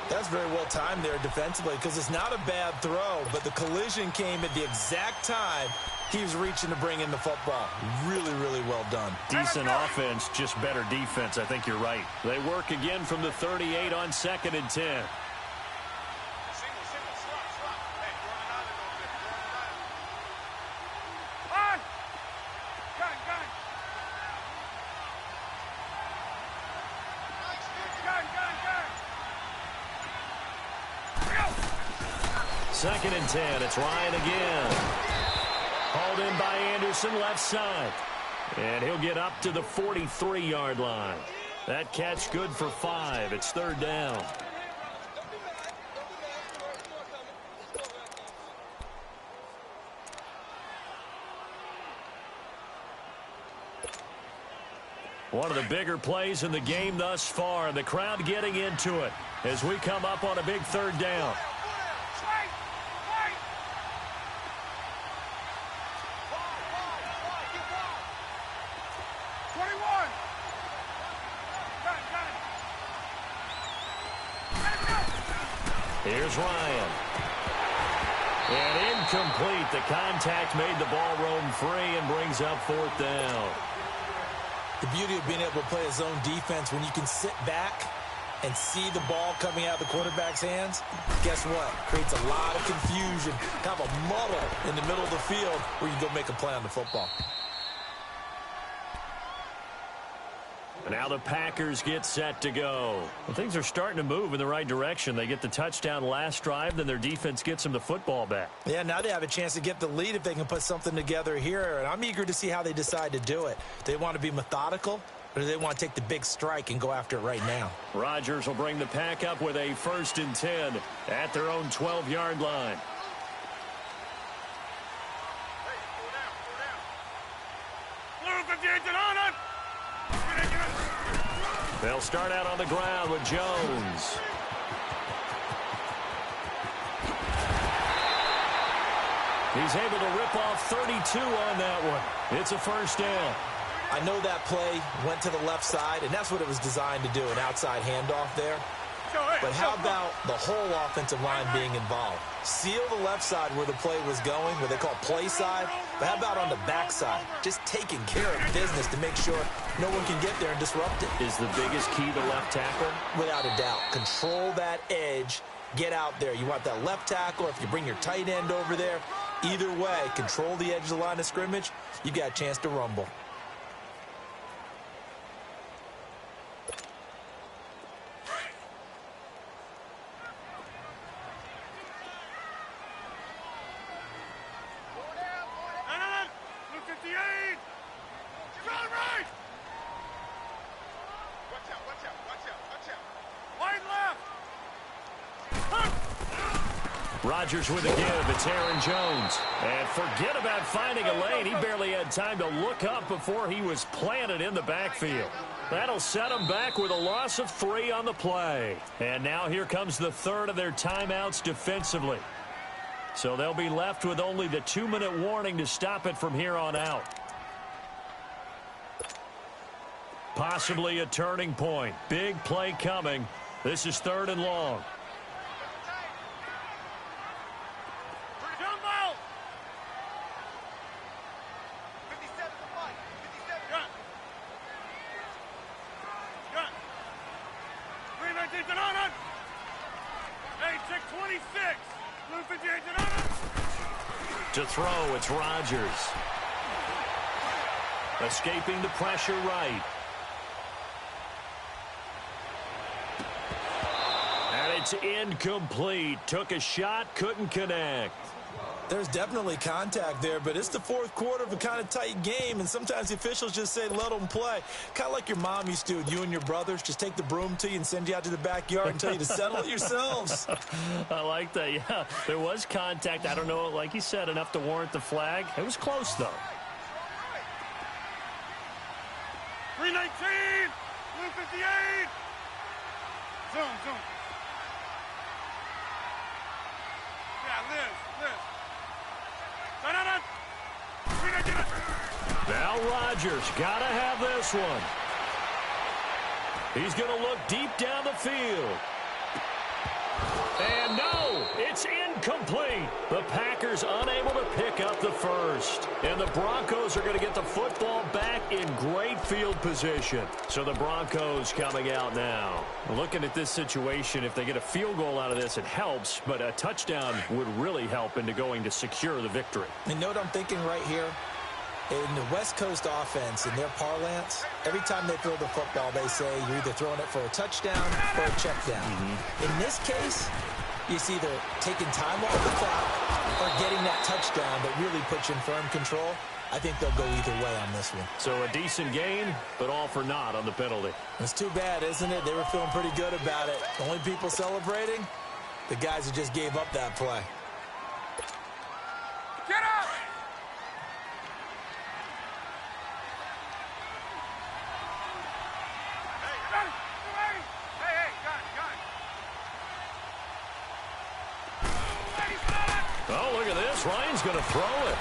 That's very well timed there defensively because it's not a bad throw, but the collision came at the exact time he was reaching to bring in the football. Really, really well done. Decent offense, just better defense. I think you're right. They work again from the 38 on second and 10. Second and 10. It's Ryan again. Hauled in by Anderson, left side. And he'll get up to the 43-yard line. That catch good for 5. It's third down. One of the bigger plays in the game thus far, and the crowd getting into it as we come up on a big third down. Here's Ryan. And incomplete. The contact made the ball roam free and brings up fourth down. The beauty of being able to play a zone defense when you can sit back and see the ball coming out of the quarterback's hands, guess what? Creates a lot of confusion, kind of a muddle in the middle of the field where you go make a play on the football. Now the Packers get set to go. Well, things are starting to move in the right direction. They get the touchdown last drive, then their defense gets them the football back. Yeah, now they have a chance to get the lead if they can put something together here, and I'm eager to see how they decide to do it. Do they want to be methodical, or do they want to take the big strike and go after it right now? Rodgers will bring the Pack up with a 1st and 10 at their own 12-yard line. They'll start out on the ground with Jones. He's able to rip off 32 on that one. It's a 1st down. I know that play went to the left side, and that's what it was designed to do, an outside handoff there. But how about the whole offensive line being involved? Seal the left side where the play was going, what they call play side. But how about on the back side? Just taking care of business to make sure no one can get there and disrupt it. Is the biggest key to left tackle? Without a doubt. Control that edge. Get out there. You want that left tackle. If you bring your tight end over there, either way, control the edge of the line of scrimmage. You got a chance to rumble. Rodgers with a give. It's Aaron Jones. And forget about finding a lane. He barely had time to look up before he was planted in the backfield. That'll set him back with a loss of 3 on the play. And now here comes the 3rd of their timeouts defensively. So they'll be left with only the 2-minute warning to stop it from here on out. Possibly a turning point. Big play coming. This is 3rd and long. To throw, it's Rodgers. Escaping the pressure right. And it's incomplete. Took a shot, couldn't connect. There's definitely contact there, but it's the 4th quarter of a kind of tight game, and sometimes the officials just say, let them play. Kind of like your mom used to do, you and your brothers, just take the broom to you and send you out to the backyard and tell you to settle it yourselves. I like that, yeah. There was contact. I don't know, like you said, enough to warrant the flag. It was close, though. 319, blue 58. Zoom. Yeah, Liz. Now Rodgers got to have this one. He's going to look deep down the field. And no, it's incomplete. The Packers unable to pick up the 1st. And the Broncos are going to get the football back in great field position. So the Broncos coming out now. Looking at this situation, if they get a field goal out of this, it helps. But a touchdown would really help into going to secure the victory. You know what I'm thinking right here? In the West Coast offense, in their parlance, every time they throw the football, they say you're either throwing it for a touchdown or a check down. In this case, it's either taking time off the clock or getting that touchdown that really puts you in firm control. I think they'll go either way on this one. So a decent gain, but all for naught on the penalty. It's too bad, isn't it? They were feeling pretty good about it. The only people celebrating, the guys who just gave up that play. Get up! Oh, look at this. Ryan's going to throw it.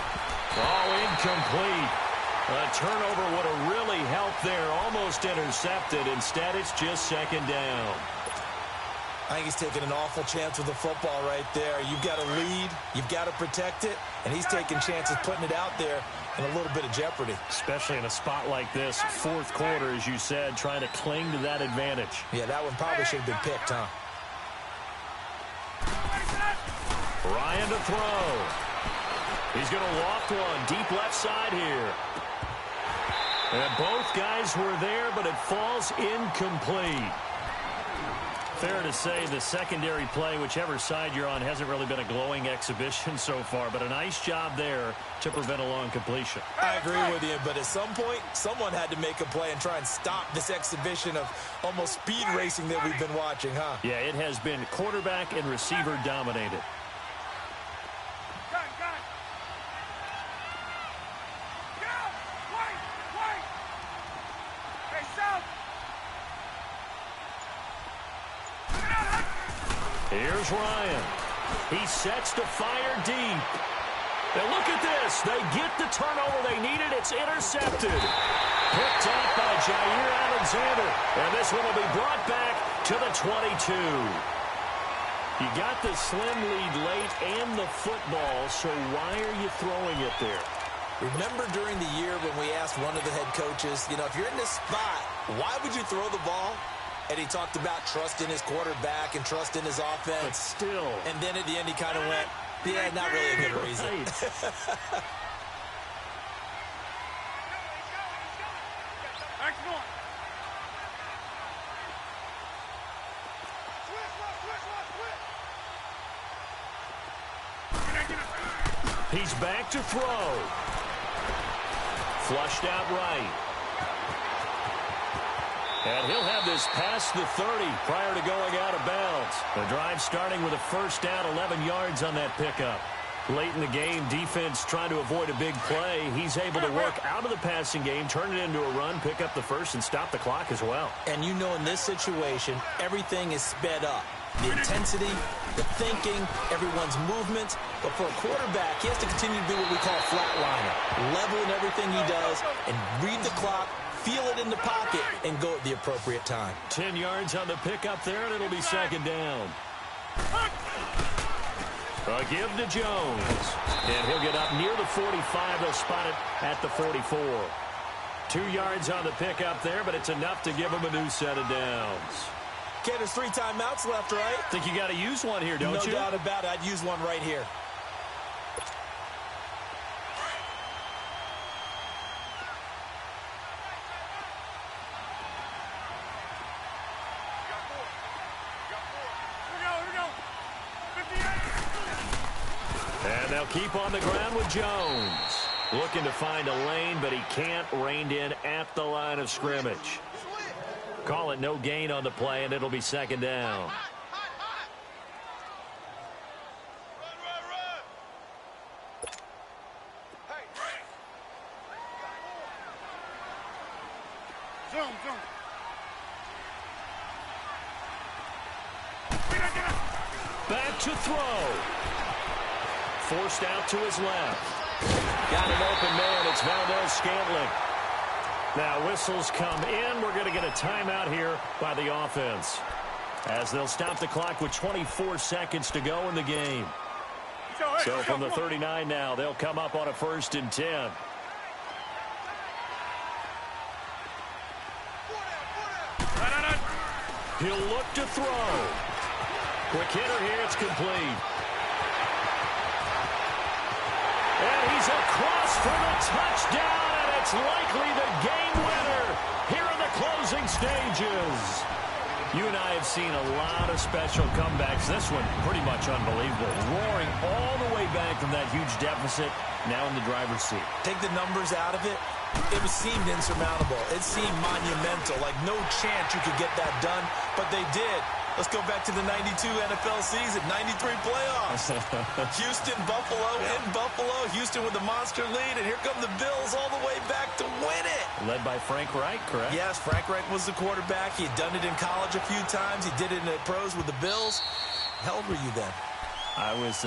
Oh, incomplete. A turnover would have really helped there. Almost intercepted. Instead, it's just second down. I think he's taking an awful chance with the football right there. You've got to lead. You've got to protect it. And he's taking chances putting it out there in a little bit of jeopardy. Especially in a spot like this, fourth quarter, as you said, trying to cling to that advantage. Yeah, that one probably should have been picked, huh? Ryan to throw. He's going to loft one deep left side here. And both guys were there, but it falls incomplete. Fair to say the secondary play, whichever side you're on, hasn't really been a glowing exhibition so far, but a nice job there to prevent a long completion. I agree with you, but at some point, someone had to make a play and try and stop this exhibition of almost speed racing that we've been watching, huh? Yeah, it has been quarterback and receiver dominated. Here's Ryan. He sets to fire deep. And look at this. They get the turnover they needed. It's intercepted. Picked off by Jair Alexander. And this one will be brought back to the 22. You got the slim lead late and the football, so why are you throwing it there? Remember during the year when we asked one of the head coaches, you know, if you're in this spot, why would you throw the ball? And he talked about trust in his quarterback and trust in his offense. But still. And then at the end he kind of went, yeah, not really a good reason. He's back to throw. Flushed out right. And he'll have this past the 30 prior to going out of bounds. The drive starting with a first down, 11 yards on that pickup. Late in the game, defense trying to avoid a big play. He's able to work out of the passing game, turn it into a run, pick up the first, and stop the clock as well. And you know in this situation, everything is sped up. The intensity, the thinking, everyone's movement. But for a quarterback, he has to continue to be what we call a flatliner. Level in everything he does and read the clock, feel it in the pocket, and go at the appropriate time. 10 yards on the pickup there, and it'll be second down. A give to Jones. And he'll get up near the 45. They'll spot it at the 44. 2 yards on the pickup there, but it's enough to give him a new set of downs. Okay, there's 3 timeouts left, right? Think you got to use one here, don't you? No doubt about it. I'd use one right here. And they'll keep on the ground with Jones. Looking to find a lane, but he can't. Reined in at the line of scrimmage. Call it no gain on the play, and it'll be second down. Back to throw. Forced out to his left. Got an open man. It's Valdez-Scantling. Now whistles come in. We're going to get a timeout here by the offense, as they'll stop the clock with 24 seconds to go in the game. So from the 39 now, they'll come up on a 1st and 10. He'll look to throw. Quick hitter here. It's complete. And he's across for the touchdown, and it's likely the game winner here in the closing stages. You and I have seen a lot of special comebacks. This one pretty much unbelievable. Roaring all the way back from that huge deficit, now in the driver's seat. Take the numbers out of it. It seemed insurmountable. It seemed monumental, like no chance you could get that done, but they did. Let's go back to the 92 NFL season, 93 playoffs. Houston, Buffalo, in Buffalo. Houston with the monster lead, and here come the Bills all the way back to win it. Led by Frank Reich, correct? Yes, Frank Reich was the quarterback. He had done it in college a few times. He did it in the pros with the Bills. How old were you then? I was...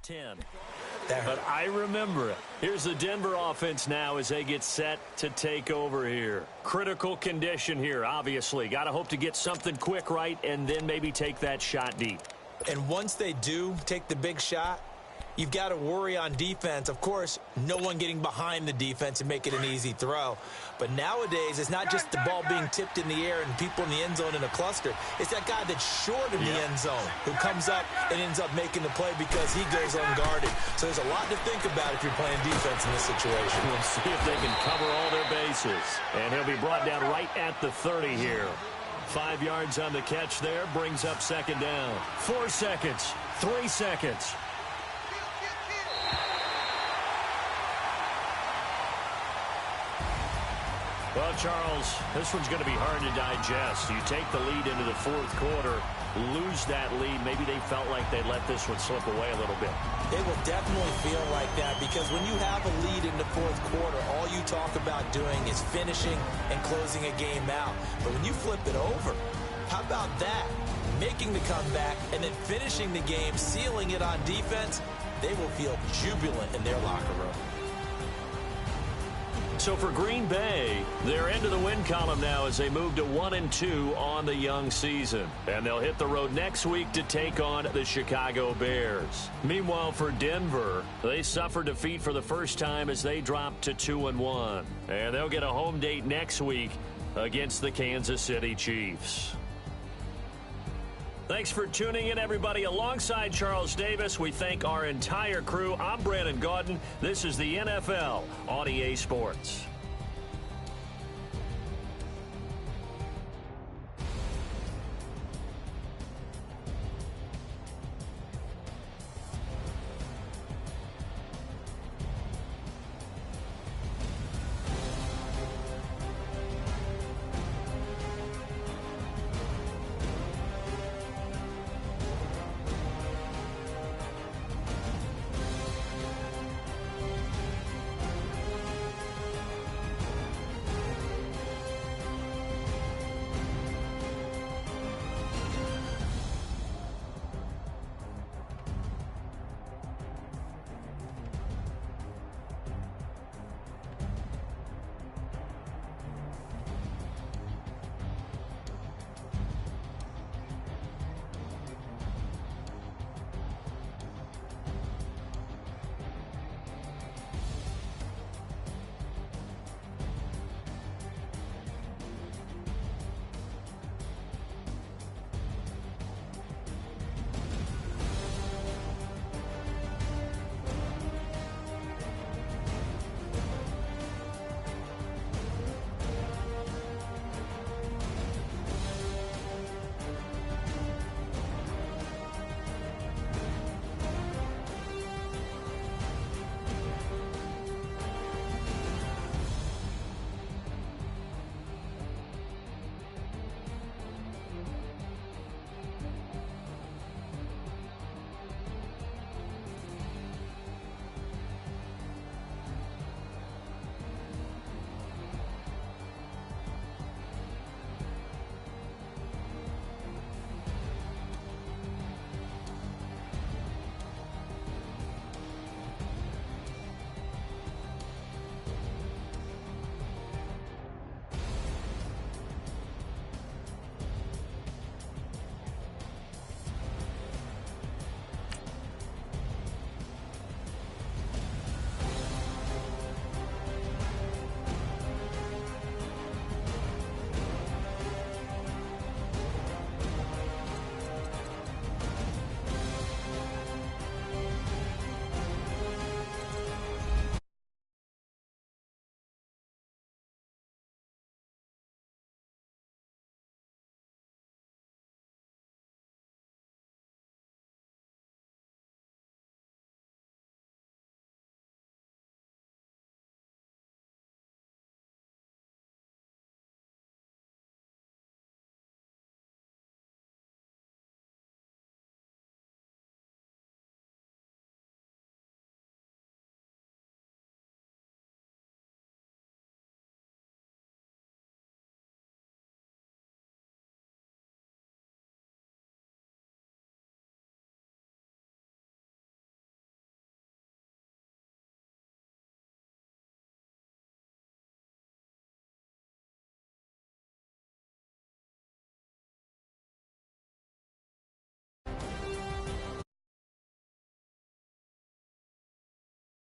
last 10. There. But I remember it. Here's the Denver offense now as they get set to take over here. Critical condition here, obviously. Got to hope to get something quick right and then maybe take that shot deep. And once they do take the big shot, you've got to worry on defense. Of course, no one getting behind the defense and make it an easy throw. But nowadays, it's not just the ball being tipped in the air and people in the end zone in a cluster. It's that guy that's short in the end zone who comes up and ends up making the play because he goes unguarded. So there's a lot to think about if you're playing defense in this situation. We'll see if they can cover all their bases. And he'll be brought down right at the 30 here. 5 yards on the catch there, brings up second down. 4 seconds, 3 seconds. Well, Charles, this one's going to be hard to digest. You take the lead into the fourth quarter, lose that lead. Maybe they felt like they let this one slip away a little bit. It will definitely feel like that because when you have a lead in the fourth quarter, all you talk about doing is finishing and closing a game out. But when you flip it over, how about that? Making the comeback and then finishing the game, sealing it on defense, they will feel jubilant in their locker room. So for Green Bay, they're into the win column now as they move to 1-2 on the young season. And they'll hit the road next week to take on the Chicago Bears. Meanwhile, for Denver, they suffered defeat for the first time as they dropped to 2-1. And they'll get a home date next week against the Kansas City Chiefs. Thanks for tuning in, everybody. Alongside Charles Davis, we thank our entire crew. I'm Brandon Gaudin. This is the NFL on EA Sports.